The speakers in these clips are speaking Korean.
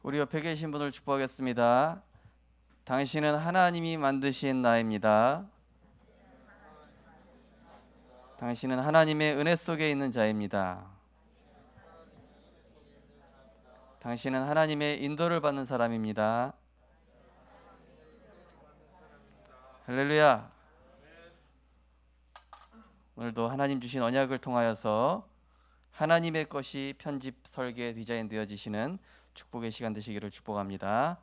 우리 옆에 계신 분을 축복하겠습니다. 당신은 하나님이 만드신 나입니다. 당신은 하나님의 은혜 속에 있는 자입니다. 당신은 하나님의 인도를 받는 사람입니다. 할렐루야. 오늘도 하나님 주신 언약을 통하여서 하나님의 것이 편집, 설계, 디자인 되어지시는 축복의 시간 되시기를 축복합니다.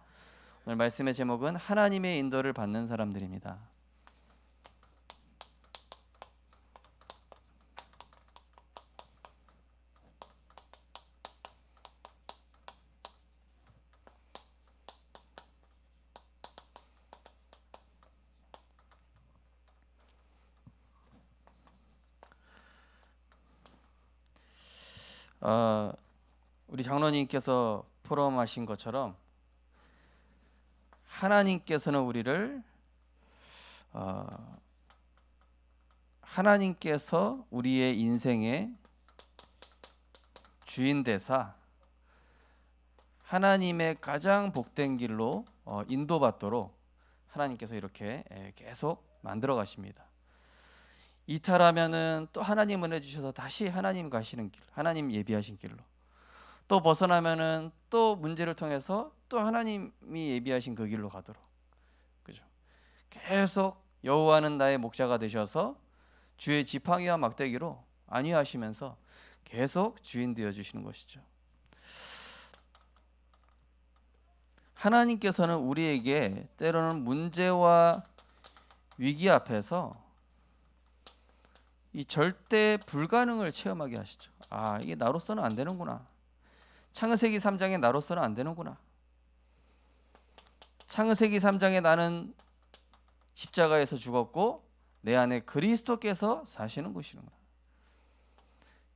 오늘 말씀의 제목은 하나님의 인도를 받는 사람들입니다. 우리 장로님께서 포럼하신 것처럼 하나님께서는 우리를 하나님께서 우리의 인생의 주인 되사 하나님의 가장 복된 길로 인도받도록 하나님께서 이렇게 계속 만들어 가십니다. 이탈하면은 또 하나님 은혜 주셔서 다시 하나님 가시는 길, 하나님 예비하신 길로, 또 벗어나면은 또 문제를 통해서 또 하나님이 예비하신 그 길로 가도록, 그죠? 계속 여호와는 나의 목자가 되셔서 주의 지팡이와 막대기로 안위하시면서 계속 주인 되어 주시는 것이죠. 하나님께서는 우리에게 때로는 문제와 위기 앞에서 이 절대 불가능을 체험하게 하시죠. 이게 나로서는 안 되는구나. 창세기 3장에 나로서는 안 되는구나. 창세기 3장에 나는 십자가에서 죽었고 내 안에 그리스도께서 사시는 것이구나.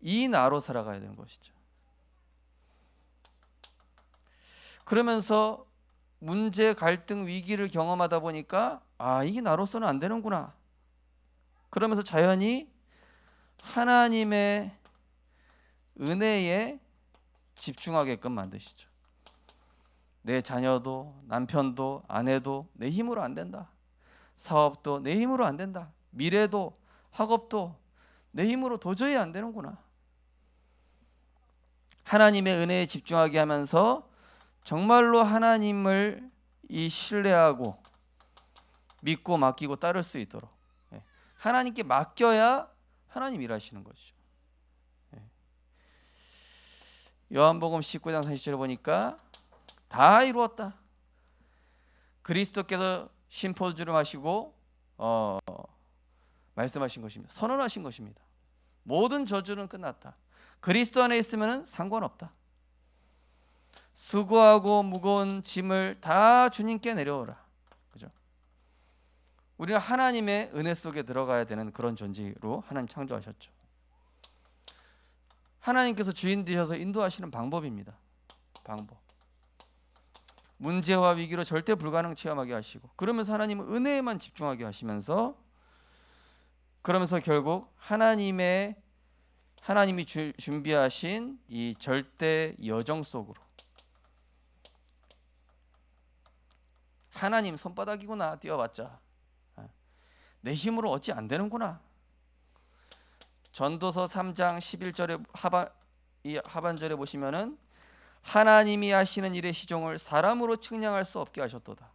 이 나로 살아가야 되는 것이죠. 그러면서 문제, 갈등, 위기를 경험하다 보니까 이게 나로서는 안 되는구나. 그러면서 자연히 하나님의 은혜에 집중하게끔 만드시죠. 내 자녀도, 남편도, 아내도 내 힘으로 안 된다. 사업도 내 힘으로 안 된다. 미래도, 학업도 내 힘으로 도저히 안 되는구나. 하나님의 은혜에 집중하게 하면서 정말로 하나님을 신뢰하고 믿고 맡기고 따를 수 있도록 하나님께 맡겨야 하나님 일하시는 것이죠. 요한복음 19장 40절에 보니까 다 이루었다. 그리스도께서 심포도주를 마시고 말씀하신 것입니다. 선언하신 것입니다. 모든 저주는 끝났다. 그리스도 안에 있으면 상관없다. 수고하고 무거운 짐을 다 주님께 내려오라. 그죠? 우리는 하나님의 은혜 속에 들어가야 되는 그런 존재로 하나님 창조하셨죠. 하나님께서 주인 되셔서 인도하시는 방법입니다. 방법. 문제와 위기로 절대 불가능 체험하게 하시고, 그러면서 하나님은 은혜에만 집중하게 하시면서, 그러면서 결국 하나님이 준비하신 이 절대 여정 속으로, 하나님 손바닥이구나 뛰어봤자 내 힘으로 어찌 안 되는구나. 전도서 3장 11절에 하반절에 보시면은 하나님이 하시는 일의 시종을 사람으로 측량할 수 없게 하셨도다.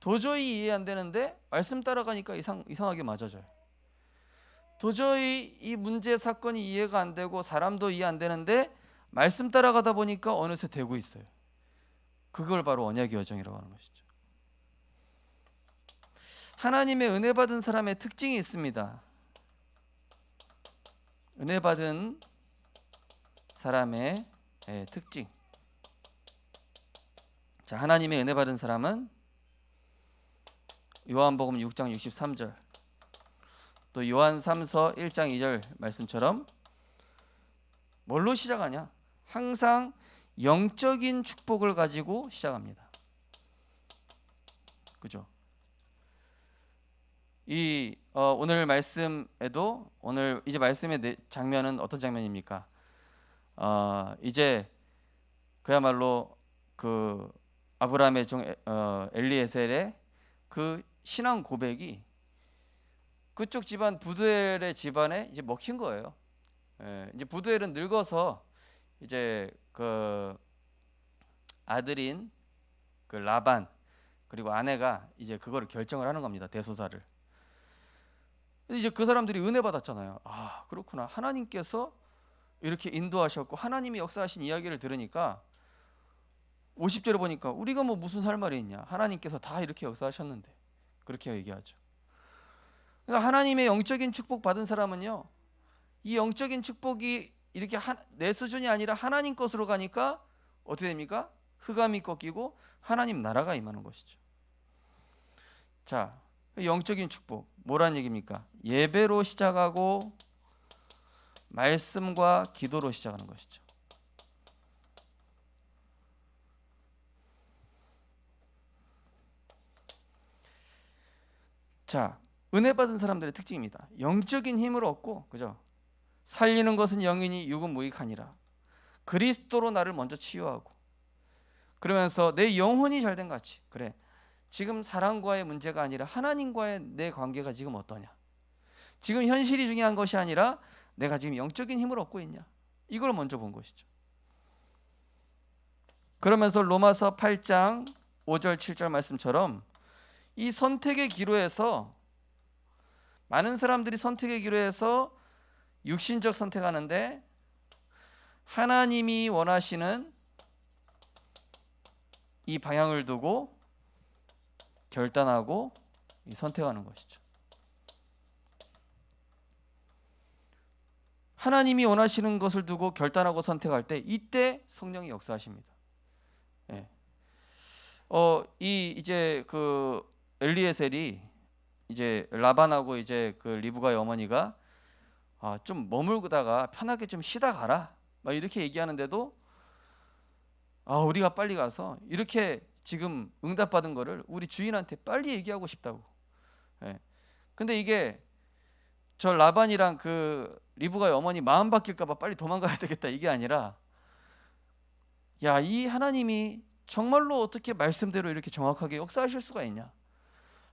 도저히 이해 안 되는데 말씀 따라가니까 이상하게 맞아져요. 도저히 이 문제 사건이 이해가 안 되고 사람도 이해 안 되는데 말씀 따라가다 보니까 어느새 되고 있어요. 그걸 바로 언약의 여정이라고 하는 것이죠. 하나님의 은혜 받은 사람의 특징이 있습니다. 은혜 받은 사람의 특징. 자, 하나님의 은혜 받은 사람은 요한복음 6장 63절, 또 요한 3서 1장 2절 말씀처럼 뭘로 시작하냐? 항상 영적인 축복을 가지고 시작합니다. 그죠? 오늘 말씀에도, 오늘 이제 말씀의 장면은 어떤 장면입니까? 이제 그야말로 그 아브라함의 종 엘리에셀의 그 신앙 고백이 그쪽 집안 부두엘의 집안에 이제 먹힌 거예요. 이제 부두엘은 늙어서 이제 그 아들인 그 라반 그리고 아내가 이제 그거를 결정을 하는 겁니다. 대소사를. 이제 그 사람들이 은혜 받았잖아요. 아, 그렇구나. 하나님께서 이렇게 인도하셨고 하나님이 역사하신 이야기를 들으니까 50절에 보니까 우리가 뭐 무슨 할 말이 있냐. 하나님께서 다 이렇게 역사하셨는데. 그렇게 얘기하죠. 그러니까 하나님의 영적인 축복 받은 사람은요. 이 영적인 축복이 이렇게 내 수준이 아니라 하나님 것으로 가니까 어떻게 됩니까? 흑암이 꺾이고 하나님 나라가 임하는 것이죠. 자, 영적인 축복 뭐란 얘기입니까? 예배로 시작하고 말씀과 기도로 시작하는 것이죠. 자, 은혜 받은 사람들의 특징입니다. 영적인 힘을 얻고, 그죠? 살리는 것은 영이니 육은 무익하니라. 그리스도로 나를 먼저 치유하고, 그러면서 내 영혼이 잘된 같이, 그래, 지금 사랑과의 문제가 아니라 하나님과의 내 관계가 지금 어떠냐. 지금 현실이 중요한 것이 아니라 내가 지금 영적인 힘을 얻고 있냐. 이걸 먼저 본 것이죠. 그러면서 로마서 8장 5절 7절 말씀처럼 이 선택의 기로에서 많은 사람들이 선택의 기로에서 육신적 선택하는데 하나님이 원하시는 이 방향을 두고 결단하고 선택하는 것이죠. 하나님이 원하시는 것을 두고 결단하고 선택할 때 이때 성령이 역사하십니다. 예. 이제 그 엘리에셀이 이제 라반하고 이제 그 리브가의 어머니가 좀 머물다가 편하게 좀 쉬다 가라 막 이렇게 얘기하는데도 우리가 빨리 가서 이렇게 지금 응답받은 거를 우리 주인한테 빨리 얘기하고 싶다고. 예. 근데 이게 저 라반이랑 그 리브가의 어머니 마음 바뀔까 봐 빨리 도망가야 되겠다 이게 아니라, 야, 이 하나님이 정말로 어떻게 말씀대로 이렇게 정확하게 역사하실 수가 있냐.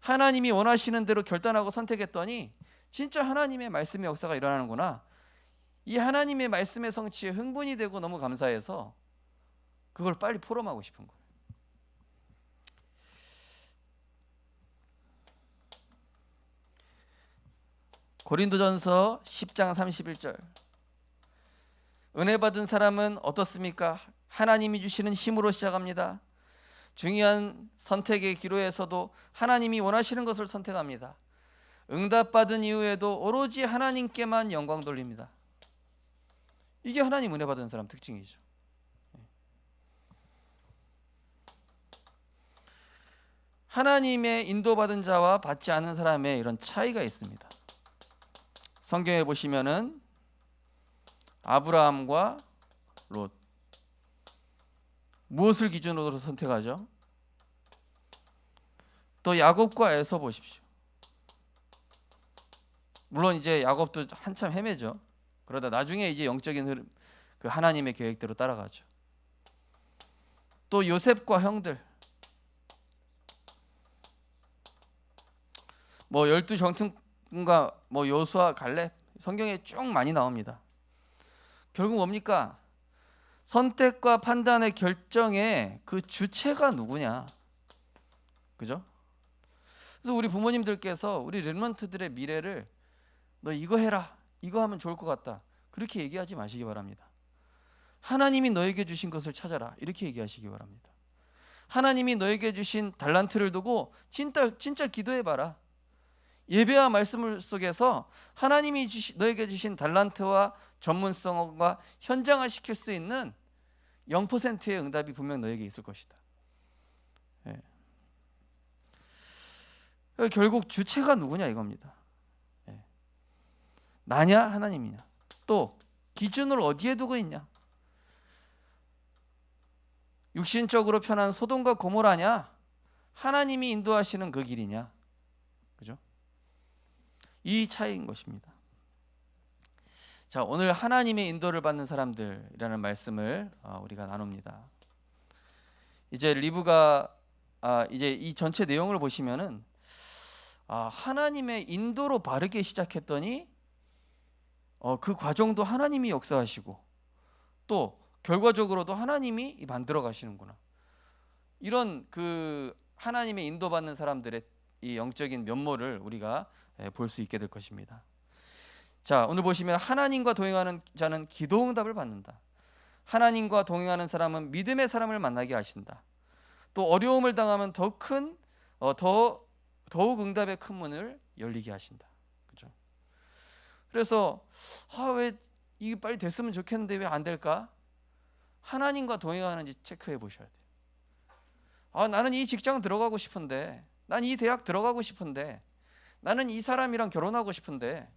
하나님이 원하시는 대로 결단하고 선택했더니 진짜 하나님의 말씀의 역사가 일어나는구나. 이 하나님의 말씀의 성취에 흥분이 되고 너무 감사해서 그걸 빨리 포럼하고 싶은 거예요. 고린도전서 10장 31절. 은혜 받은 사람은 어떻습니까? 하나님이 주시는 힘으로 시작합니다. 중요한 선택의 기로에서도 하나님이 원하시는 것을 선택합니다. 응답받은 이후에도 오로지 하나님께만 영광 돌립니다. 이게 하나님 은혜 받은 사람 특징이죠. 하나님의 인도받은 자와 받지 않은 사람의 이런 차이가 있습니다. 성경에 보시면은 아브라함과 롯, 무엇을 기준으로 선택하죠? 또 야곱과 에서 보십시오. 물론 이제 야곱도 한참 헤매죠. 그러다 나중에 이제 영적인 흐름, 그 하나님의 계획대로 따라가죠. 또 요셉과 형들, 뭐 12정탐과 뭐 요수아 갈렙, 성경에 쭉 많이 나옵니다. 결국 뭡니까? 선택과 판단의 결정의 그 주체가 누구냐, 그죠? 그래서 우리 부모님들께서 우리 렘넌트들의 미래를 너 이거 해라, 이거 하면 좋을 것 같다, 그렇게 얘기하지 마시기 바랍니다. 하나님이 너에게 주신 것을 찾아라, 이렇게 얘기하시기 바랍니다. 하나님이 너에게 주신 달란트를 두고 진짜 기도해봐라. 예배와 말씀 속에서 하나님이 너에게 주신 달란트와 전문성과 현장화 시킬 수 있는 0%의 응답이 분명 너에게 있을 것이다. 예. 결국 주체가 누구냐 이겁니다. 예. 나냐 하나님이냐, 또 기준을 어디에 두고 있냐. 육신적으로 편한 소돔과 고모라냐, 하나님이 인도하시는 그 길이냐, 그죠? 이 차이인 것입니다. 자, 오늘 하나님의 인도를 받는 사람들이라는 말씀을 우리가 나눕니다. 이제 리브가 이제 이 전체 내용을 보시면은 하나님의 인도로 바르게 시작했더니 그 과정도 하나님이 역사하시고 또 결과적으로도 하나님이 만들어 가시는구나. 이런 그 하나님의 인도받는 사람들의 이 영적인 면모를 우리가 볼 수 있게 될 것입니다. 자, 오늘 보시면 하나님과 동행하는 자는 기도 응답을 받는다. 하나님과 동행하는 사람은 믿음의 사람을 만나게 하신다. 또 어려움을 당하면 더욱 응답의 큰 문을 열리게 하신다. 그죠? 그래서 왜 이게 빨리 됐으면 좋겠는데 왜 안 될까? 하나님과 동행하는지 체크해 보셔야 돼요. 나는 이 직장 들어가고 싶은데, 난 이 대학 들어가고 싶은데, 나는 이 사람이랑 결혼하고 싶은데,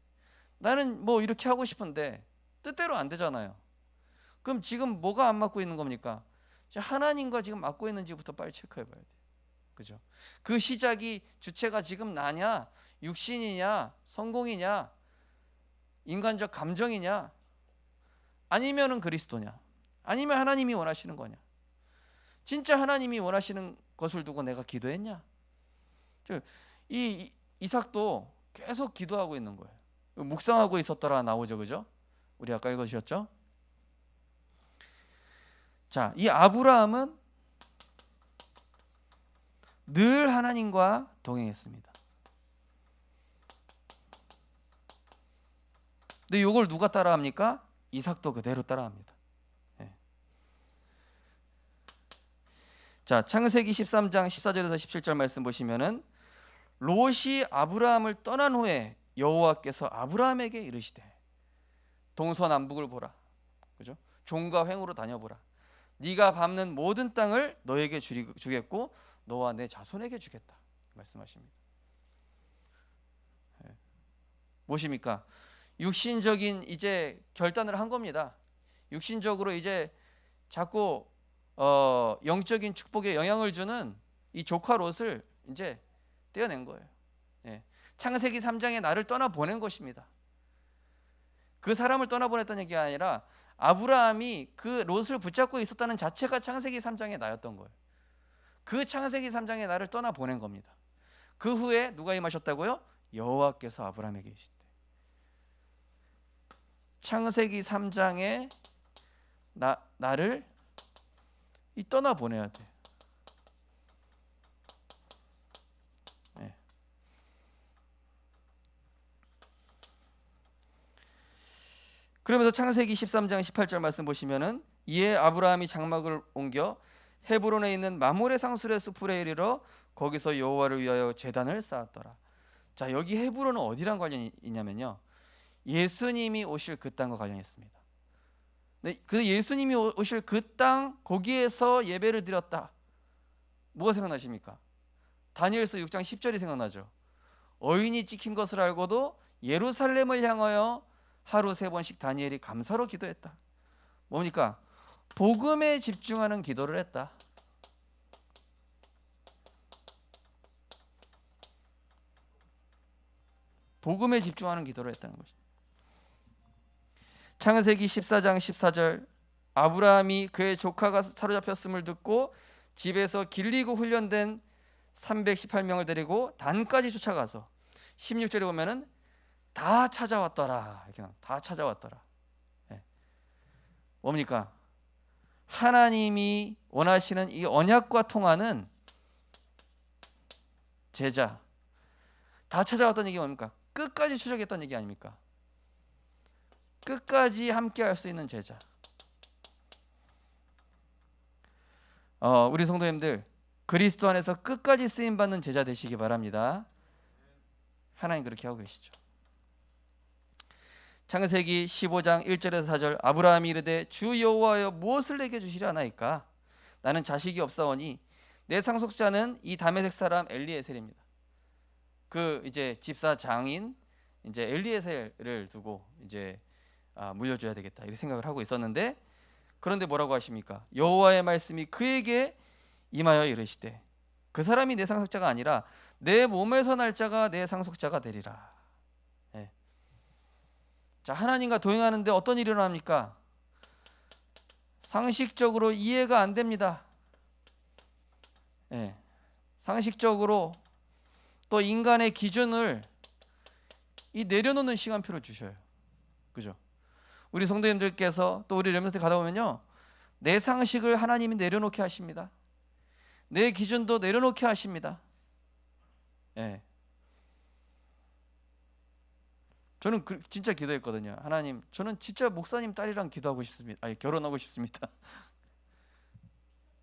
나는 뭐 이렇게 하고 싶은데 뜻대로 안 되잖아요. 그럼 지금 뭐가 안 맞고 있는 겁니까? 하나님과 지금 맞고 있는지부터 빨리 체크해 봐야 돼요. 그죠? 그 시작이 주체가 지금 나냐, 육신이냐, 성공이냐, 인간적 감정이냐, 아니면은 그리스도냐, 아니면 하나님이 원하시는 거냐. 진짜 하나님이 원하시는 것을 두고 내가 기도했냐? 이 이삭도 계속 기도하고 있는 거예요. 묵상하고 있었더라 나오죠, 그죠? 우리 아까 읽으셨죠? 자, 이 아브라함은 늘 하나님과 동행했습니다. 근데 이걸 누가 따라합니까? 이삭도 그대로 따라합니다. 네. 자, 창세기 13장 14절에서 17절 말씀 보시면은 롯이 아브라함을 떠난 후에 여호와께서 아브라함에게 이르시되 동서남북을 보라. 그죠? 종과 횡으로 다녀보라. 네가 밟는 모든 땅을 너에게 주겠고 너와 내 자손에게 주겠다. 말씀하십니다. 무엇입니까? 육신적인 이제 결단을 한 겁니다. 육신적으로 이제 자꾸 영적인 축복에 영향을 주는 이 조카 롯을 이제 떼어낸 거예요. 창세기 3장에 나를 떠나 보낸 것입니다. 그 사람을 떠나보냈다는 얘기가 아니라 아브라함이 그 롯을 붙잡고 있었다는 자체가 창세기 3장의 나였던 거예요. 그 창세기 3장의 나를 떠나 보낸 겁니다. 그 후에 누가 임하셨다고요? 여호와께서 아브라함에게 계시대. 창세기 3장에 나를 떠나 보내야 돼. 그러면서 창세기 13장 18절 말씀 보시면은 이에 아브라함이 장막을 옮겨 헤브론에 있는 마므레 상술의 숲에 이르러 거기서 여호와를 위하여 제단을 쌓았더라. 자, 여기 헤브론은 어디랑 관련이 있냐면요, 예수님이 오실 그 땅과 관련이 있습니다. 그 예수님이 오실 그 땅, 거기에서 예배를 드렸다. 뭐가 생각나십니까? 다니엘서 6장 10절이 생각나죠. 어인이 찍힌 것을 알고도 예루살렘을 향하여 하루 3번씩 다니엘이 감사로 기도했다. 뭡니까? 복음에 집중하는 기도를 했다. 복음에 집중하는 기도를 했다는 것입니다. 창세기 14장 14절 아브라함이 그의 조카가 사로잡혔음을 듣고 집에서 길리고 훈련된 318명을 데리고 단까지 쫓아가서 16절에 보면은 다 찾아왔더라. 이렇게 다 찾아왔더라. 뭡니까? 하나님이 원하시는 이 언약과 통하는 제자. 다 찾아왔다는 얘기가 뭡니까? 끝까지 추적했다는 얘기 아닙니까? 끝까지 함께 할 수 있는 제자. 우리 성도님들 그리스도 안에서 끝까지 쓰임 받는 제자 되시기 바랍니다. 하나님 그렇게 하고 계시죠. 창세기 15장 1절에서 4절 아브라함이 이르되 주 여호와여 무엇을 내게 주시려 하나이까? 나는 자식이 없사오니 내 상속자는 이 다메섹 사람 엘리에셀입니다. 그 이제 집사 장인 이제 엘리에셀을 두고 이제 물려줘야 되겠다 이렇게 생각을 하고 있었는데, 그런데 뭐라고 하십니까? 여호와의 말씀이 그에게 임하여 이르시되 그 사람이 내 상속자가 아니라 내 몸에서 날 자가 내 상속자가 되리라. 자, 하나님과 동행하는데 어떤 일이 일어납니까? 상식적으로 이해가 안 됩니다. 예, 상식적으로 또 인간의 기준을 이 내려놓는 시간표를 주셔요. 그죠? 우리 성도님들께서 또 우리 렘넌트 가다 보면요, 내 상식을 하나님이 내려놓게 하십니다. 내 기준도 내려놓게 하십니다. 예. 저는 진짜 기도했거든요. 하나님, 저는 진짜 목사님 딸이랑 기도하고 싶습니다. 아니, 결혼하고 싶습니다.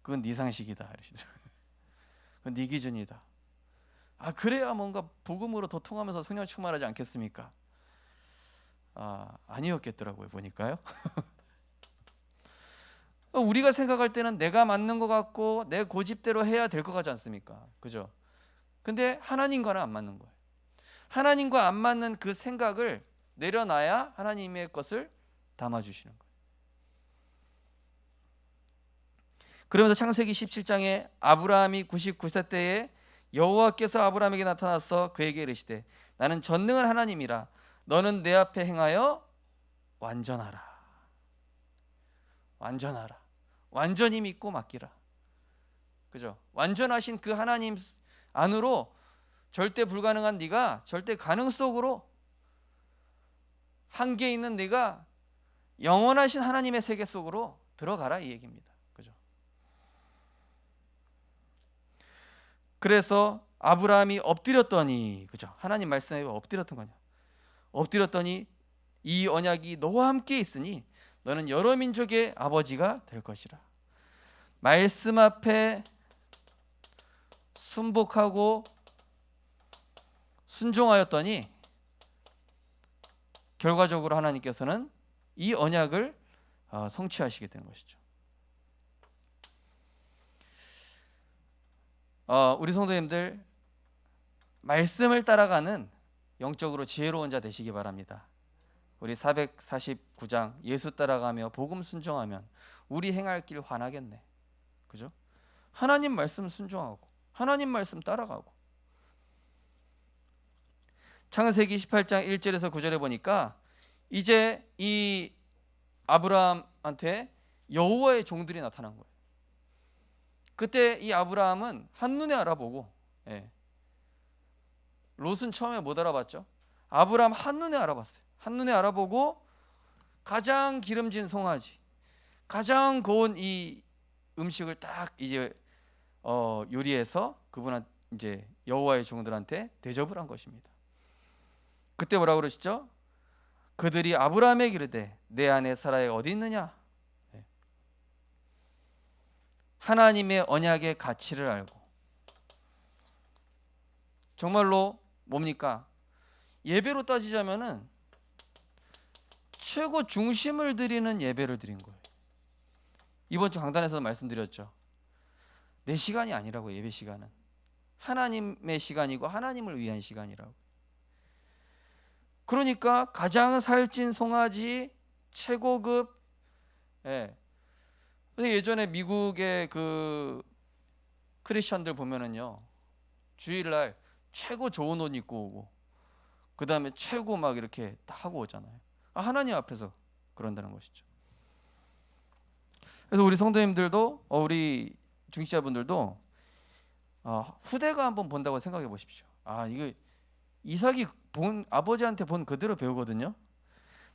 그건 네 상식이다. 이러시더라고요. 그건 네 기준이다. 아, 그래야 뭔가 복음으로 더 통하면서 성령 충만하지 않겠습니까? 아니었겠더라고요. 보니까요. 우리가 생각할 때는 내가 맞는 것 같고 내 고집대로 해야 될 것 같지 않습니까? 그죠? 근데 하나님과는 안 맞는 거예요. 하나님과 안 맞는 그 생각을 내려놔야 하나님의 것을 담아주시는 거예요. 그러면서 창세기 17장에 아브라함이 99세 때에 여호와께서 아브라함에게 나타나서 그에게 이르시되 나는 전능한 하나님이라 너는 내 앞에 행하여 완전하라. 완전하라. 완전히 믿고 맡기라. 그죠? 완전하신 그 하나님 안으로 절대 불가능한 네가 절대 가능 속으로 한계 있는 네가 영원하신 하나님의 세계 속으로 들어가라, 이 얘기입니다. 그죠? 그래서 아브라함이 엎드렸더니, 그죠? 하나님 말씀에 엎드렸던 거냐? 엎드렸더니 이 언약이 너와 함께 있으니 너는 여러 민족의 아버지가 될 것이라. 말씀 앞에 순복하고 순종하였더니 결과적으로 하나님께서는 이 언약을 성취하시게 되는 것이죠. 우리 성도님들, 말씀을 따라가는 영적으로 지혜로운 자 되시기 바랍니다. 우리 449장 예수 따라가며 복음 순종하면 우리 행할 길 환하겠네. 그죠? 하나님 말씀 순종하고 하나님 말씀 따라가고. 창세기 18장 1절에서 9절에 보니까 이제 이 아브라함한테 여호와의 종들이 나타난 거예요. 그때 이 아브라함은 한눈에 알아보고, 롯은 처음에 못 알아봤죠. 아브라함 한눈에 알아봤어요. 한눈에 알아보고 가장 기름진 송아지, 가장 고운 이 음식을 딱 이제 요리해서 그분한 이제 여호와의 종들한테 대접을 한 것입니다. 그때 뭐라고 그러시죠? 그들이 아브라함에게 이르되 내 아내 사라가 어디 있느냐? 하나님의 언약의 가치를 알고, 정말로 뭡니까? 예배로 따지자면은 최고 중심을 드리는 예배를 드린 거예요. 이번 주 강단에서 말씀드렸죠. 내 시간이 아니라고. 예배 시간은 하나님의 시간이고 하나님을 위한 시간이라고. 그러니까 가장 살찐 송아지, 최고급. 근데 예전에 미국의 그 크리스천들 보면은요, 주일날 최고 좋은 옷 입고 오고 그 다음에 최고 막 이렇게 딱 하고 오잖아요. 하나님 앞에서 그런다는 것이죠. 그래서 우리 성도님들도, 우리 중직자분들도 후대가 한번 본다고 생각해 보십시오. 이거 이삭이 본 아버지한테 본 그대로 배우거든요.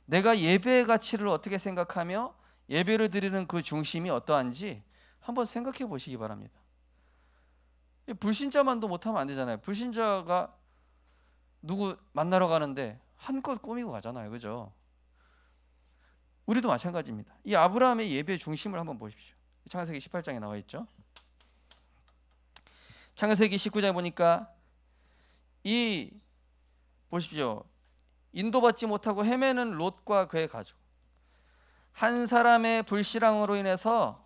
내가 예배의 가치를 어떻게 생각하며 예배를 드리는 그 중심이 어떠한지 한번 생각해 보시기 바랍니다. 불신자만도 못하면 안 되잖아요. 불신자가 누구 만나러 가는데 한껏 꾸미고 가잖아요. 그죠? 우리도 마찬가지입니다. 이 아브라함의 예배의 중심을 한번 보십시오. 창세기 18장에 나와 있죠. 창세기 19장에 보니까 보십시오. 인도받지 못하고 헤매는 롯과 그의 가족, 한 사람의 불신앙으로 인해서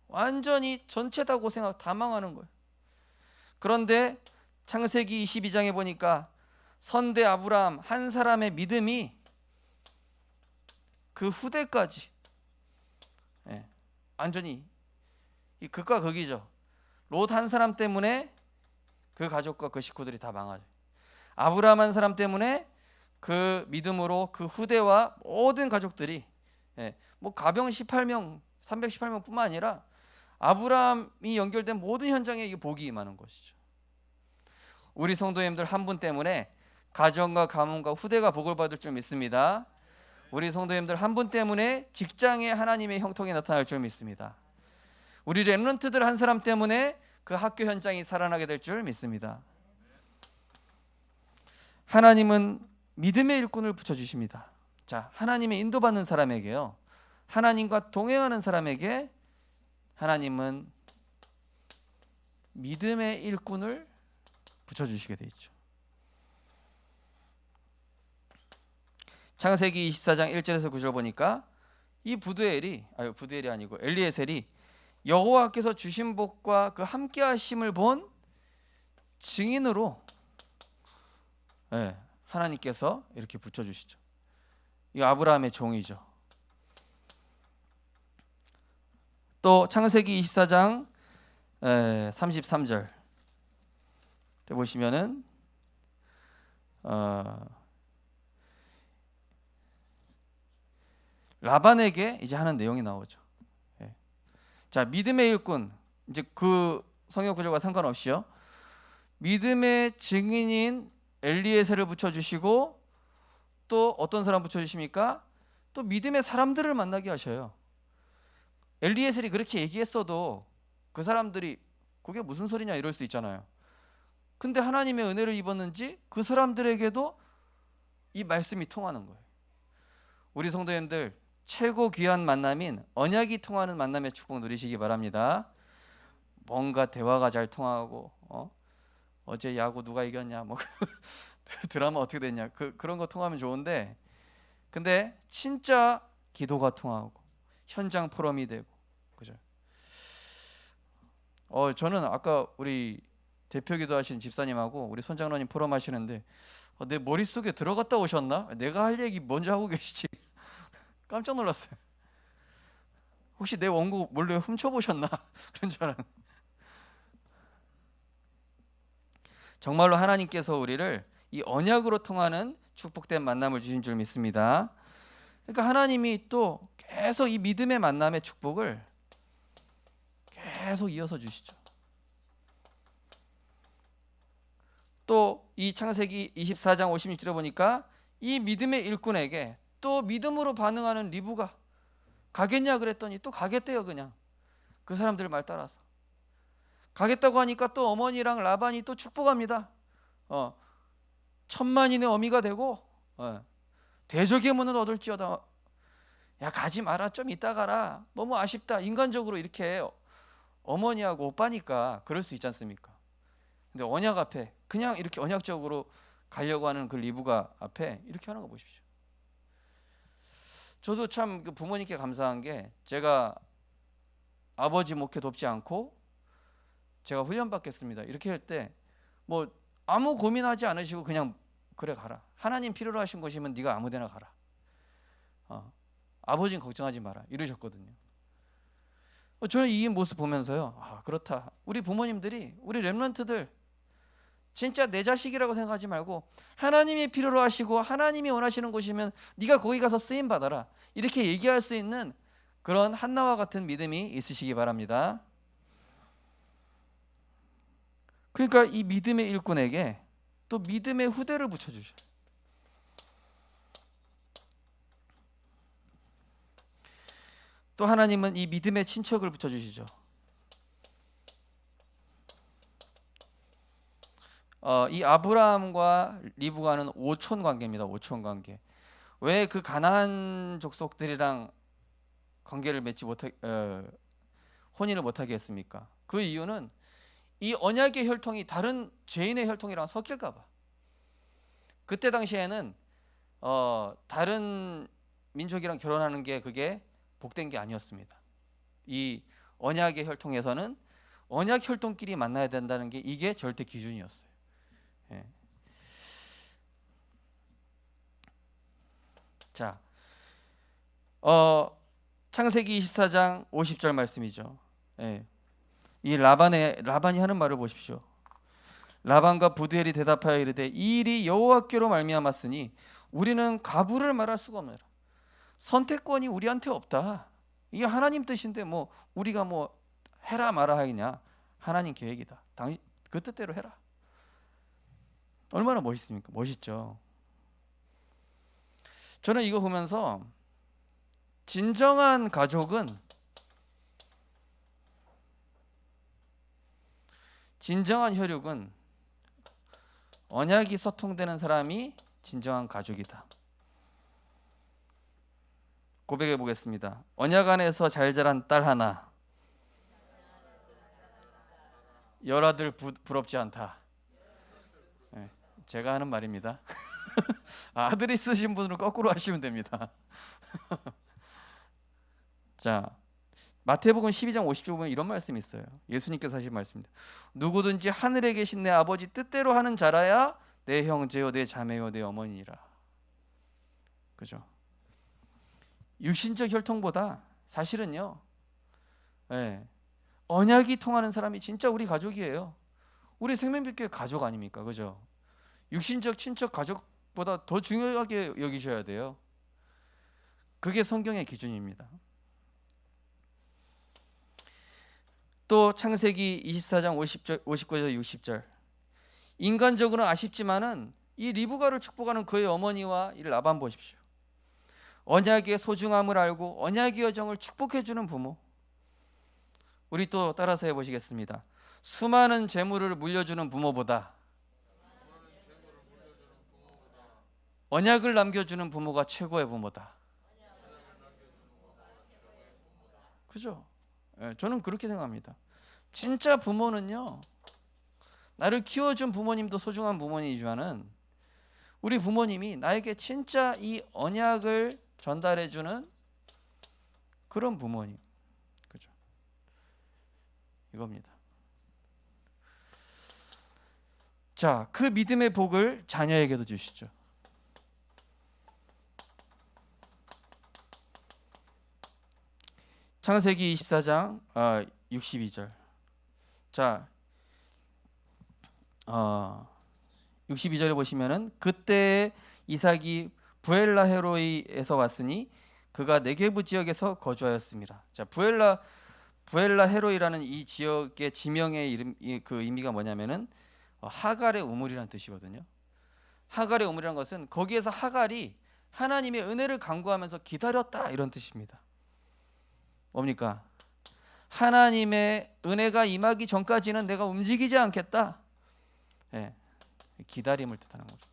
완전히 전체 다 고생하고 다 망하는 거예요. 그런데 창세기 22장에 보니까 선대 아브라함 한 사람의 믿음이 그 후대까지 완전히 극과 극이죠. 롯 한 사람 때문에 그 가족과 그 식구들이 다 망하죠. 아브라함 한 사람 때문에 그 믿음으로 그 후대와 모든 가족들이 뭐 가병 18명 318명 뿐만 아니라 아브라함이 연결된 모든 현장에 이게 복이 임하는 것이죠. 우리 성도님들 한 분 때문에 가정과 가문과 후대가 복을 받을 줄 믿습니다. 우리 성도님들 한 분 때문에 직장에 하나님의 형통이 나타날 줄 믿습니다. 우리 렘넌트들 한 사람 때문에 그 학교 현장이 살아나게 될 줄 믿습니다. 하나님은 믿음의 일꾼을 붙여주십니다. 자, 하나님의 인도받는 사람에게요, 하나님과 동행하는 사람에게 하나님은 믿음의 일꾼을 붙여주시게 되어 있죠. 창세기 24장 1절에서 9절 보니까 이 부두엘이 아니고 엘리에셀이 여호와께서 주신 복과 그 함께 하심을 본 증인으로 하나님께서 이렇게 붙여주시죠. 이 아브라함의 종이죠. 또 창세기 24장 33절 보시면은 라반에게 이제 하는 내용이 나오죠. 자, 믿음의 일꾼, 이제 그 성역 구절과 상관없이요, 믿음의 증인인 엘리에셀을 붙여주시고 또 어떤 사람 붙여주십니까? 또 믿음의 사람들을 만나게 하셔요. 엘리에셀이 그렇게 얘기했어도 그 사람들이 그게 무슨 소리냐 이럴 수 있잖아요. 근데 하나님의 은혜를 입었는지 그 사람들에게도 이 말씀이 통하는 거예요. 우리 성도님들 최고 귀한 만남인 언약이 통하는 만남의 축복 누리시기 바랍니다. 뭔가 대화가 잘 통하고 어제 야구 누가 이겼냐, 뭐 드라마 어떻게 됐냐, 그런 거 통하면 좋은데, 근데 진짜 기도가 통하고 현장 포럼이 되고, 그죠? 저는 아까 우리 대표 기도하신 집사님하고 우리 손장로님 포럼 하시는데 내 머릿속에 들어갔다 오셨나? 내가 할 얘기 먼저 하고 계시지. 깜짝 놀랐어요. 혹시 내 원고 몰래 훔쳐보셨나? 그런 줄 알았는데. 정말로 하나님께서 우리를 이 언약으로 통하는 축복된 만남을 주신 줄 믿습니다. 그러니까 하나님이 또 계속 이 믿음의 만남의 축복을 계속 이어서 주시죠. 또 이 창세기 24장 56절에 보니까 이 믿음의 일꾼에게 또 믿음으로 반응하는 리브가 가겠냐 그랬더니 또 가겠대요. 그냥 그 사람들 말 따라서 가겠다고 하니까 또 어머니랑 라반이 또 축복합니다. 천만인의 어미가 되고 대적의 문을 얻을지어다. 야, 가지 마라, 좀 이따 가라, 너무 아쉽다. 인간적으로 이렇게 어머니하고 오빠니까 그럴 수 있지 않습니까? 근데 언약 앞에 그냥 이렇게 언약적으로 가려고 하는 그 리브가 앞에 이렇게 하는 거 보십시오. 저도 참 부모님께 감사한 게, 제가 아버지 목회 돕지 않고 제가 훈련 받겠습니다 이렇게 할 때 뭐 아무 고민하지 않으시고 그냥 그래 가라, 하나님 필요로 하신 곳이면 네가 아무데나 가라, 아버지는 걱정하지 마라 이러셨거든요. 저는 이 모습 보면서요, 그렇다. 우리 부모님들이, 우리 렘넌트들 진짜 내 자식이라고 생각하지 말고 하나님이 필요로 하시고 하나님이 원하시는 곳이면 네가 거기 가서 쓰임 받아라, 이렇게 얘기할 수 있는 그런 한나와 같은 믿음이 있으시기 바랍니다. 그러니까 이 믿음의 일꾼에게 또 믿음의 후대를 붙여주셔요. 또 하나님은 이 믿음의 친척을 붙여주시죠. 이 아브라함과 리브가는 오촌 관계입니다. 오촌 관계. 왜 그 가나안 족속들이랑 관계를 맺지 혼인을 못하게 했습니까? 그 이유는 이 언약의 혈통이 다른 죄인의 혈통이랑 섞일까 봐. 그때 당시에는 다른 민족이랑 결혼하는 게 그게 복된 게 아니었습니다. 이 언약의 혈통에서는 언약 혈통끼리 만나야 된다는 게 이게 절대 기준이었어요. 자, 창세기 24장 50절 말씀이죠. 이 라반이 하는 말을 보십시오. 라반과 부두엘이 대답하여 이르되 이 일이 여호와께로 말미암았으니 우리는 가부를 말할 수가 없느라. 선택권이 우리한테 없다. 이게 하나님 뜻인데 뭐 우리가 뭐 해라 마라 하겠냐? 하나님 계획이다. 당신 그 뜻대로 해라. 얼마나 멋있습니까? 멋있죠. 저는 이거 보면서 진정한 가족은, 진정한 혈육은 언약이 소통되는 사람이 진정한 가족이다. 고백해 보겠습니다. 언약 안에서 잘 자란 딸 하나, 열아들 부럽지 않다. 네, 제가 하는 말입니다. 아들 있으신 분은 거꾸로 하시면 됩니다. 자, 마태복음 12장 50절 보면 이런 말씀이 있어요. 예수님께서 하신 말씀입니다. 누구든지 하늘에 계신 내 아버지 뜻대로 하는 자라야 내 형제요 내 자매요 내 어머니라. 그죠? 육신적 혈통보다 사실은요, 언약이 통하는 사람이 진짜 우리 가족이에요. 우리 생명빛교회 가족 아닙니까? 그죠? 육신적 친척 가족보다 더 중요하게 여기셔야 돼요. 그게 성경의 기준입니다. 또 창세기 24장 59절 60절, 인간적으로는 아쉽지만은 이 리브가를 축복하는 그의 어머니와 이 라반 보십시오. 언약의 소중함을 알고 언약의 여정을 축복해주는 부모. 우리 또 따라서 해보시겠습니다. 수많은 재물을 물려주는 부모보다 언약을 남겨주는 부모가 최고의 부모다. 그죠? 저는 그렇게 생각합니다. 진짜 부모는요, 나를 키워준 부모님도 소중한 부모님이지만은 우리 부모님이 나에게 진짜 이 언약을 전달해주는 그런 부모님, 그죠? 이겁니다. 자, 그 믿음의 복을 자녀에게도 주시죠. 창세기 24장 62절. 자, 62절에 보시면은 그때 이삭이 부엘라헤로이에서 왔으니 그가 네게부 지역에서 거주하였습니다. 자, 부엘라헤로이라는 이 지역의 지명의 이름, 그 의미가 뭐냐면은 하갈의 우물이라는 뜻이거든요. 하갈의 우물이라는 것은 거기에서 하갈이 하나님의 은혜를 간구하면서 기다렸다 이런 뜻입니다. 뭡니까? 하나님의 은혜가 임하기 전까지는 내가 움직이지 않겠다. 기다림을 뜻하는 거죠.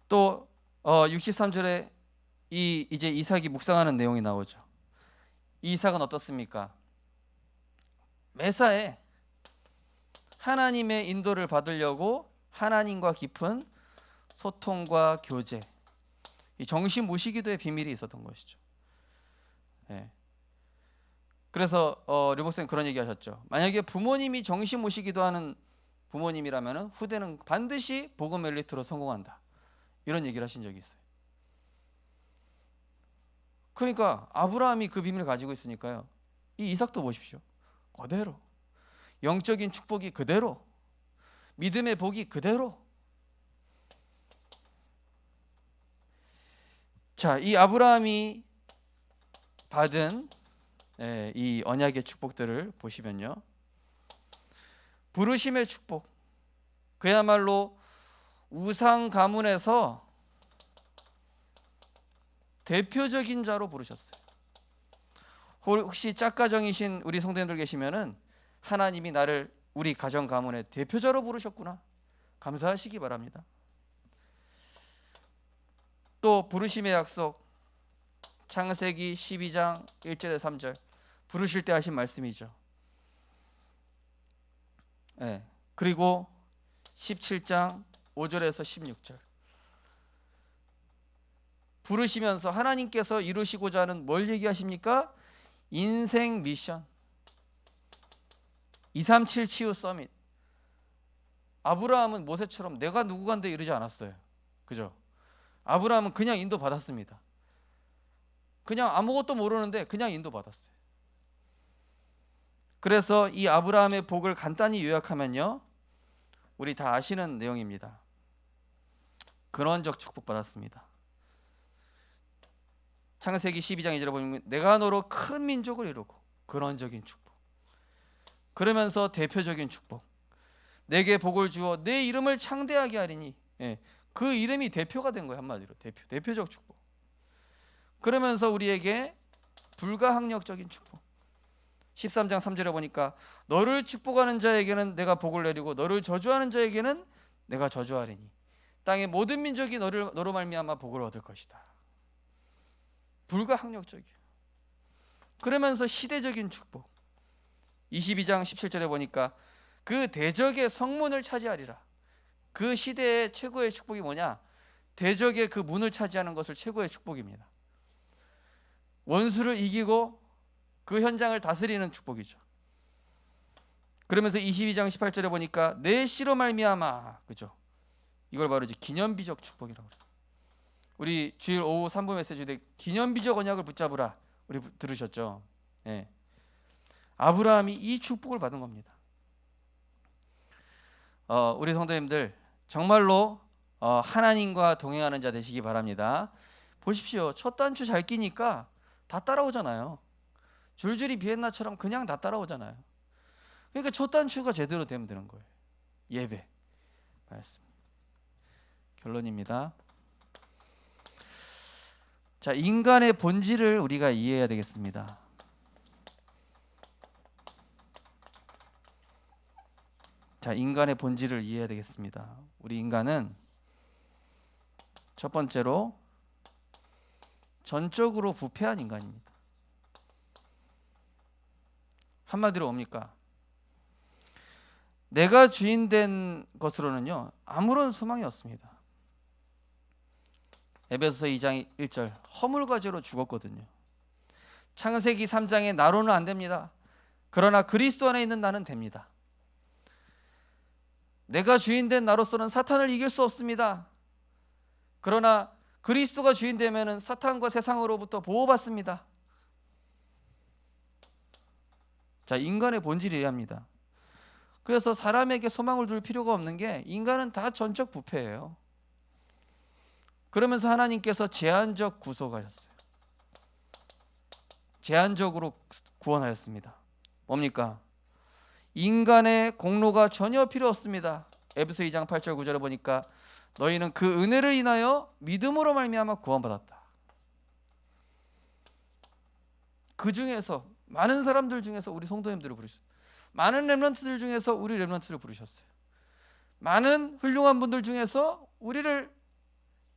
또 63절에 이제 이삭이 묵상하는 내용이 나오죠. 이삭은 어떻습니까? 매사에 하나님의 인도를 받으려고 하나님과 깊은 소통과 교제, 이 정신 모시기도의 비밀이 있었던 것이죠. 그래서 류복생 그런 얘기하셨죠. 만약에 부모님이 정신 모시기도 하는 부모님이라면 후대는 반드시 복음 엘리트로 성공한다. 이런 얘기를 하신 적이 있어요. 그러니까 아브라함이 그 비밀을 가지고 있으니까요. 이 이삭도 보십시오. 그대로 영적인 축복이 그대로, 믿음의 복이 그대로. 자, 이 아브라함이 받은 이 언약의 축복들을 보시면요, 부르심의 축복, 그야말로 우상 가문에서 대표적인 자로 부르셨어요. 혹시 짝가정이신 우리 성도님들 계시면은 하나님이 나를 우리 가정 가문의 대표자로 부르셨구나, 감사하시기 바랍니다. 또 부르심의 약속, 창세기 12장 1절에 3절, 부르실 때 하신 말씀이죠. 그리고 17장 5절에서 16절, 부르시면서 하나님께서 이루시고자 하는 뭘 얘기하십니까? 인생 미션, 237 치유 서밋. 아브라함은 모세처럼 내가 누구간데 이러지 않았어요. 그죠? 아브라함은 그냥 인도 받았습니다. 그냥 아무것도 모르는데 그냥 인도 받았어요. 그래서 이 아브라함의 복을 간단히 요약하면요, 우리 다 아시는 내용입니다. 근원적 축복 받았습니다. 창세기 12장 2절에 보면 내가 너로 큰 민족을 이루고 근원적인 축복. 그러면서 대표적인 축복. 내게 복을 주어 내 이름을 창대하게 하리니. 예, 그 이름이 대표가 된 거예요. 한마디로 대표적 축복. 그러면서 우리에게 불가항력적인 축복. 13장 3절에 보니까 너를 축복하는 자에게는 내가 복을 내리고 너를 저주하는 자에게는 내가 저주하리니 땅의 모든 민족이 너로 말미암아 복을 얻을 것이다. 불가항력적이에요. 그러면서 시대적인 축복. 22장 17절에 보니까 그 대적의 성문을 차지하리라. 그 시대의 최고의 축복이 뭐냐? 대적의 그 문을 차지하는 것을 최고의 축복입니다. 원수를 이기고 그 현장을 다스리는 축복이죠. 그러면서 22장 18절에 보니까 내 씨로 말미암아, 그죠? 이걸 바로 이제 기념비적 축복이라고 그래요. 우리 주일 오후 3부 메시지 때 기념비적 언약을 붙잡으라 우리 들으셨죠? 예. 아브라함이 이 축복을 받은 겁니다. 우리 성도님들 정말로 하나님과 동행하는 자 되시기 바랍니다. 보십시오. 첫 단추 잘 끼니까 다 따라오잖아요. 줄줄이 비엔나처럼 그냥 다 따라오잖아요. 그러니까 첫 단추가 제대로 되면 되는 거예요. 예배 말씀. 결론입니다. 자, 인간의 본질을 우리가 이해해야 되겠습니다. 자, 인간의 본질을 이해해야 되겠습니다. 우리 인간은 첫 번째로 전적으로 부패한 인간입니다. 한마디로 뭡니까? 내가 주인된 것으로는요 아무런 소망이 없습니다. 에베소서 2장 1절 허물과죄로 죽었거든요. 창세기 3장에 나로는 안 됩니다. 그러나 그리스도 안에 있는 나는 됩니다. 내가 주인된 나로서는 사탄을 이길 수 없습니다. 그러나 그리스도가 주인되면 사탄과 세상으로부터 보호받습니다. 자, 인간의 본질이어야 합니다. 그래서 사람에게 소망을 둘 필요가 없는 게 인간은 다 전적 부패예요. 그러면서 하나님께서 제한적 구속하셨어요. 제한적으로 구원하였습니다. 뭡니까? 인간의 공로가 전혀 필요 없습니다. 에베소 2장 8절 9절에 보니까 너희는 그 은혜를 인하여 믿음으로 말미암아 구원받았다. 그 중에서 많은 사람들 중에서 우리 성도님들을 부르셨어요. 많은 렘넌트들 중에서 우리 렘넌트를 부르셨어요. 많은 훌륭한 분들 중에서 우리를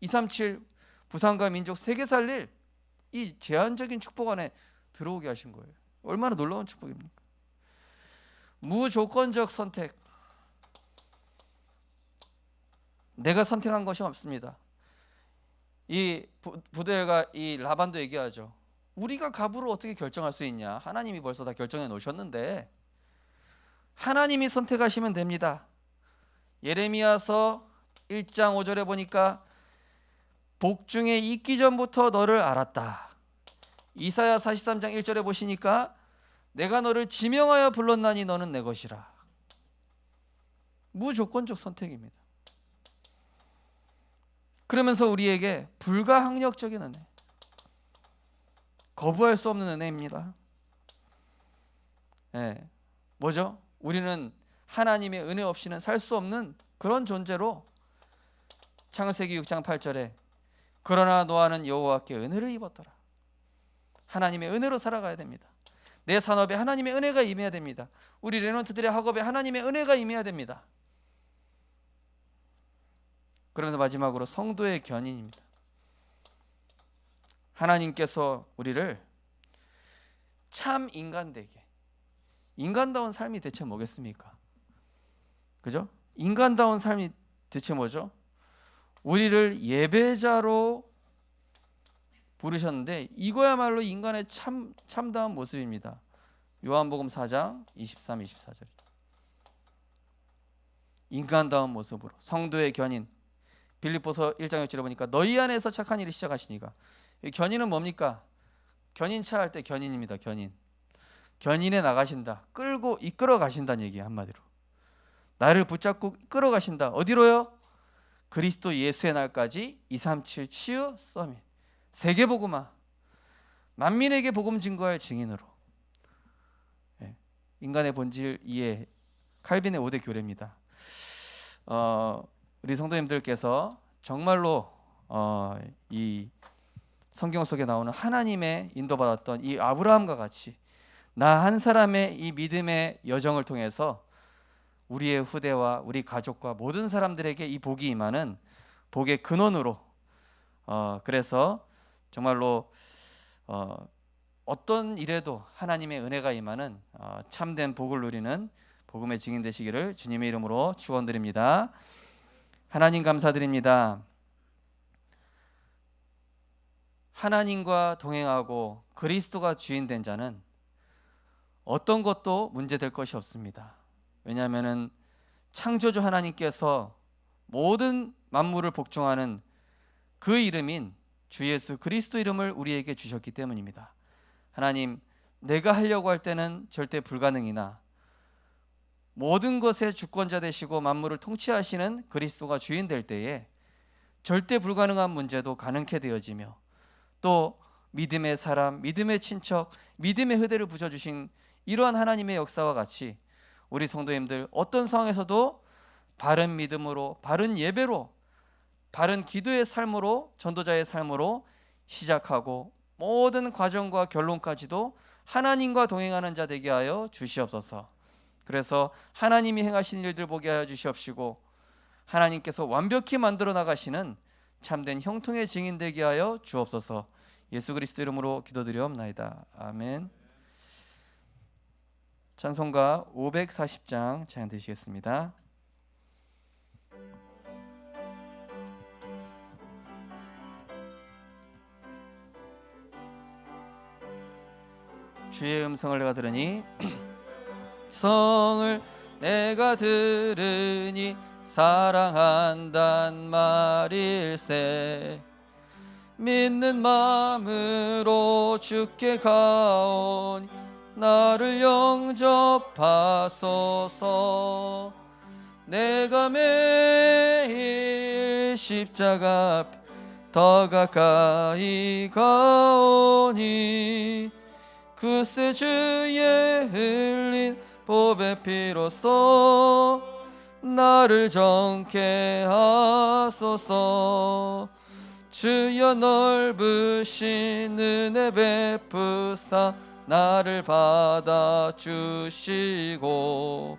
237 부산과 민족 세계 살릴 이 제한적인 축복 안에 들어오게 하신 거예요. 얼마나 놀라운 축복입니까? 무조건적 선택. 내가 선택한 것이 없습니다. 이 부도엘과 이 라반도 얘기하죠. 우리가 갑으로 어떻게 결정할 수 있냐? 하나님이 벌써 다 결정해 놓으셨는데 하나님이 선택하시면 됩니다. 예레미야서 1장 5절에 보니까 복중에 있기 전부터 너를 알았다. 이사야 43장 1절에 보시니까 내가 너를 지명하여 불렀나니 너는 내 것이라. 무조건적 선택입니다. 그러면서 우리에게 불가항력적인 은혜, 거부할 수 없는 은혜입니다. 네. 뭐죠? 우리는 하나님의 은혜 없이는 살 수 없는 그런 존재로 창세기 6장 8절에 그러나 노아는 여호와께 은혜를 입었더라. 하나님의 은혜로 살아가야 됩니다. 내 산업에 하나님의 은혜가 임해야 됩니다. 우리 렘넌트들의 학업에 하나님의 은혜가 임해야 됩니다. 그러면서 마지막으로 성도의 견인입니다. 하나님께서 우리를 참 인간되게, 인간다운 삶이 대체 뭐겠습니까? 그죠? 인간다운 삶이 대체 뭐죠? 우리를 예배자로 부르셨는데 이거야말로 인간의 참다운 모습입니다. 요한복음 4장 23, 24절. 인간다운 모습으로 성도의 견인. 빌립보서 1장 6절에 보니까 너희 안에서 착한 일을 시작하시니까. 견인은 뭡니까? 견인차 할 때 견인입니다. 견인에 나가신다. 끌고 이끌어 가신다는 얘기예요. 한마디로 나를 붙잡고 이끌어 가신다. 어디로요? 그리스도 예수의 날까지 237 치유 서밋 세계복음화. 만민에게 복음 증거할 증인으로. 예, 인간의 본질 이해, 칼빈의 5대 교례입니다. 우리 성도님들께서 정말로 이 성경 속에 나오는 하나님의 인도받았던 이 아브라함과 같이 나 한 사람의 이 믿음의 여정을 통해서 우리의 후대와 우리 가족과 모든 사람들에게 이 복이 임하는 복의 근원으로, 그래서 정말로 어떤 일에도 하나님의 은혜가 임하는 참된 복을 누리는 복음의 증인 되시기를 주님의 이름으로 축원드립니다. 하나님 감사드립니다. 하나님과 동행하고 그리스도가 주인 된 자는 어떤 것도 문제될 것이 없습니다. 왜냐하면 창조주 하나님께서 모든 만물을 복종하는 그 이름인 주 예수 그리스도 이름을 우리에게 주셨기 때문입니다. 하나님, 내가 하려고 할 때는 절대 불가능이나 모든 것의 주권자 되시고 만물을 통치하시는 그리스도가 주인 될 때에 절대 불가능한 문제도 가능케 되어지며, 또 믿음의 사람, 믿음의 친척, 믿음의 흐대를 부셔주신 이러한 하나님의 역사와 같이 우리 성도님들 어떤 상황에서도 바른 믿음으로, 바른 예배로, 바른 기도의 삶으로, 전도자의 삶으로 시작하고 모든 과정과 결론까지도 하나님과 동행하는 자 되게 하여 주시옵소서. 그래서 하나님이 행하신 일들 보게 하여 주시옵시고, 하나님께서 완벽히 만들어 나가시는 참된 형통의 증인 되게 하여 주옵소서. 예수 그리스도 이름으로 기도드리옵나이다. 아멘. 찬송가 540장 찬양 드리시겠습니다. 주의 음성을 내가 들으니 성을 내가 들으니 사랑한단 말일세. 믿는 마음으로 주께 가오니 나를 영접하소서. 내가 매일 십자가 앞에 더 가까이 가오니 그새 주의 흘린 보배 피로써 나를 정케 하소서. 주여 넓으신 은혜 베푸사 나를 받아주시고,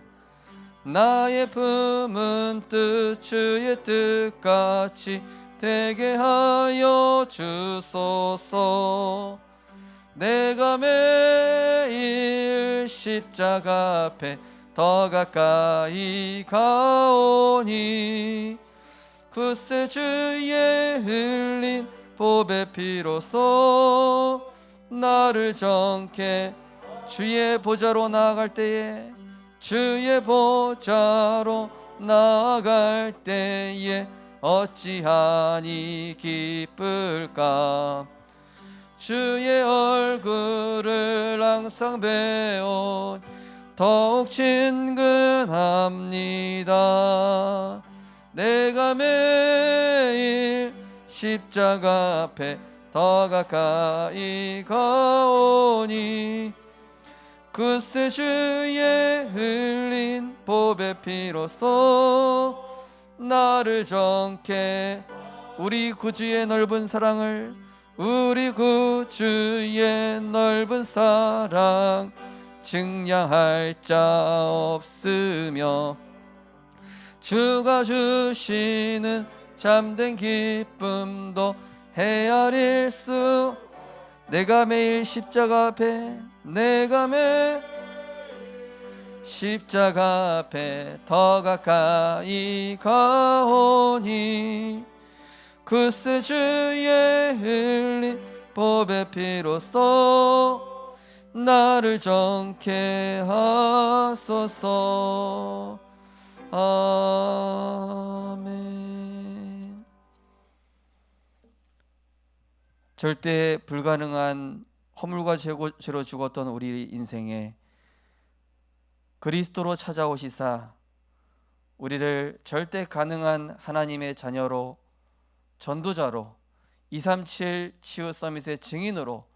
나의 품은 뜻 주의 뜻같이 되게 하여 주소서. 내가 매일 십자가 앞에 더 가까이 가오니 그새 주의 흘린 보배 피로써 나를 정케. 주의 보좌로 나아갈 때에, 주의 보좌로 나아갈 때에 어찌하니 기쁠까. 주의 얼굴을 항상 배워 더욱 친근합니다. 내가 매일 십자가 앞에 더 가까이 가오니 그새 주의 흘린 보배 피로써 나를 정케. 우리 구주의 넓은 사랑을, 우리 구주의 넓은 사랑 증량할 자 없으며, 주가 주시는 참된 기쁨도 헤아릴 수. 내가 매일 십자가 앞에, 내가 매일 십자가 앞에 더 가까이 가오니 그새 주의 흘린 보배 피로써 나를 정케 하소서. 아멘. 절대 불가능한 허물과 죄로 죽었던 우리 인생에 그리스도로 찾아오시사 우리를 절대 가능한 하나님의 자녀로, 전도자로, 237 치유 서밋의 증인으로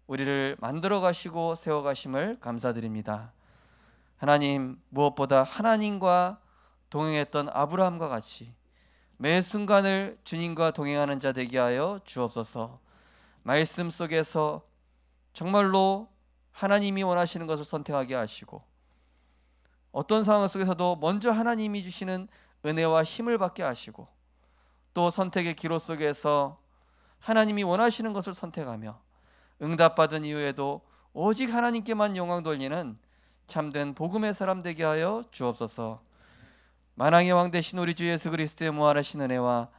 우리를 만들어 가시고 세워 가심을 감사드립니다. 하나님, 무엇보다 하나님과 동행했던 아브라함과 같이 매 순간을 주님과 동행하는 자 되게 하여 주옵소서. 말씀 속에서 정말로 하나님이 원하시는 것을 선택하게 하시고, 어떤 상황 속에서도 먼저 하나님이 주시는 은혜와 힘을 받게 하시고, 또 선택의 기로 속에서 하나님이 원하시는 것을 선택하며 응답받은 이후에도 오직 하나님께만 영광 돌리는 참된 복음의 사람 되게 하여 주옵소서. 만왕의 왕 되신 우리 주 예수 그리스도의 무한하신 은혜와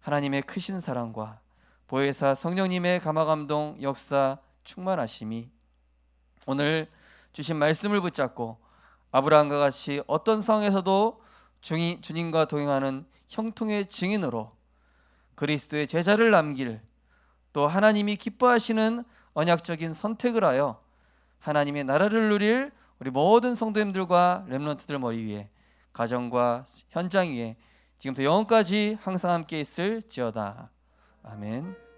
하나님의 크신 사랑과 보혜사 성령님의 감화감동 역사 충만하심이 오늘 주신 말씀을 붙잡고 아브라함과 같이 어떤 상황에서도 주님과 동행하는 형통의 증인으로 그리스도의 제자를 남길, 또 하나님이 기뻐하시는 언약적인 선택을 하여 하나님의 나라를 누릴 우리 모든 성도님들과 렘넌트들 머리 위에, 가정과 현장 위에 지금부터 영원까지 항상 함께 있을지어다. 아멘.